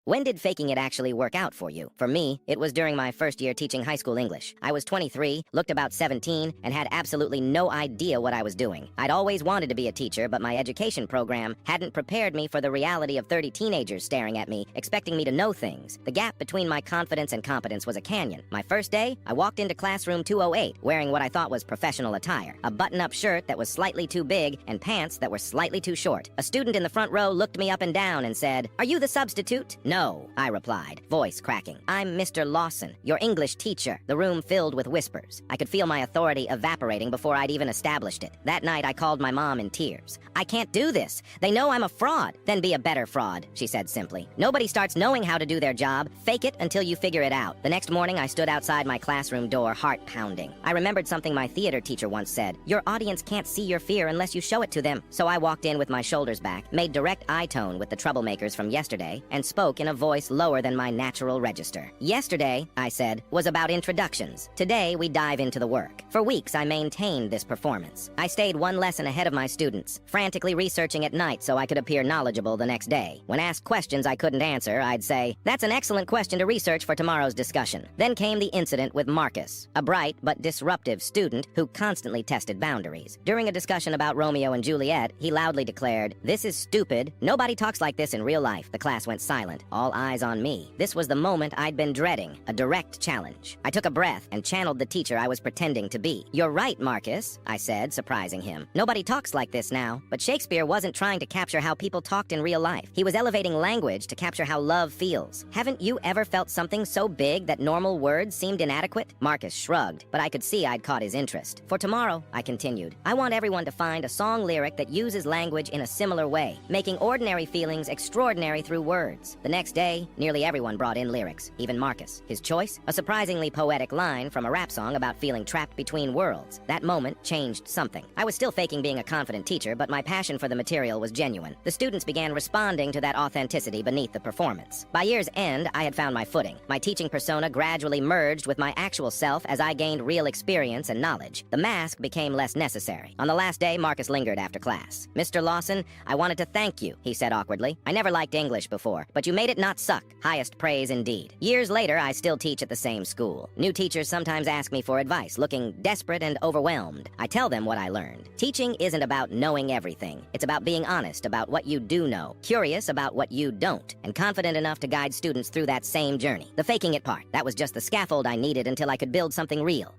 When did faking it actually work out for you? For me, it was during my first year teaching high school English. I was 23, looked about 17, and had absolutely no idea what I was doing. I'd always wanted to be a teacher, but my education program hadn't prepared me for the reality of 30 teenagers staring at me, expecting me to know things. The gap between my confidence and competence was a canyon. My first day, I walked into classroom 208 wearing what I thought was professional attire, a button-up shirt that was slightly too big and pants that were slightly too short. A student in the front row looked me up and down and said, "Are you the substitute?" "No," I replied, voice cracking. "I'm Mr. Lawson, your English teacher." The room filled with whispers. I could feel my authority evaporating before I'd even established it. That night, I called my mom in tears. "I can't do this. They know I'm a fraud." "Then be a better fraud," she said simply. "Nobody starts knowing how to do their job. Fake it until you figure it out." The next morning, I stood outside my classroom door, heart pounding. I remembered something my theater teacher once said, "Your audience can't see your fear unless you show it to them." So I walked in with my shoulders back, made direct eye tone with the troublemakers from yesterday, and spoke in a voice lower than my natural register. "Yesterday," I said, "was about introductions. Today, we dive into the work." For weeks, I maintained this performance. I stayed one lesson ahead of my students, frantically researching at night so I could appear knowledgeable the next day. When asked questions I couldn't answer, I'd say, "That's an excellent question to research for tomorrow's discussion." Then came the incident with Marcus, a bright but disruptive student who constantly tested boundaries. During a discussion about Romeo and Juliet, he loudly declared, "This is stupid. Nobody talks like this in real life." The class went silent, all eyes on me. This was the moment I'd been dreading, a direct challenge. I took a breath and channeled the teacher I was pretending to be. "You're right, Marcus," I said, surprising him. "Nobody talks like this now." But Shakespeare wasn't trying to capture how people talked in real life. He was elevating language to capture how love feels. "Haven't you ever felt something so big that normal words seemed inadequate?" Marcus shrugged, but I could see I'd caught his interest. "For tomorrow," I continued, "I want everyone to find a song lyric that uses language in a similar way, making ordinary feelings extraordinary through words." The next day, nearly everyone brought in lyrics, even Marcus. His choice? A surprisingly poetic line from a rap song about feeling trapped between worlds. That moment changed something. I was still faking being a confident teacher, but my passion for the material was genuine. The students began responding to that authenticity beneath the performance. By year's end, I had found my footing. My teaching persona gradually merged with my actual self as I gained real experience and knowledge. The mask became less necessary. On the last day, Marcus lingered after class. "Mr. Lawson, I wanted to thank you," he said awkwardly. "I never liked English before, but you made it not suck. Highest praise indeed." Years later, I still teach at the same school. New teachers sometimes ask me for advice, looking desperate and overwhelmed. I tell them what I learned. Teaching isn't about knowing everything. It's about being honest about what you do know, curious about what you don't, and confident enough to guide students through that same journey. The faking it part, that was just the scaffold I needed until I could build something real.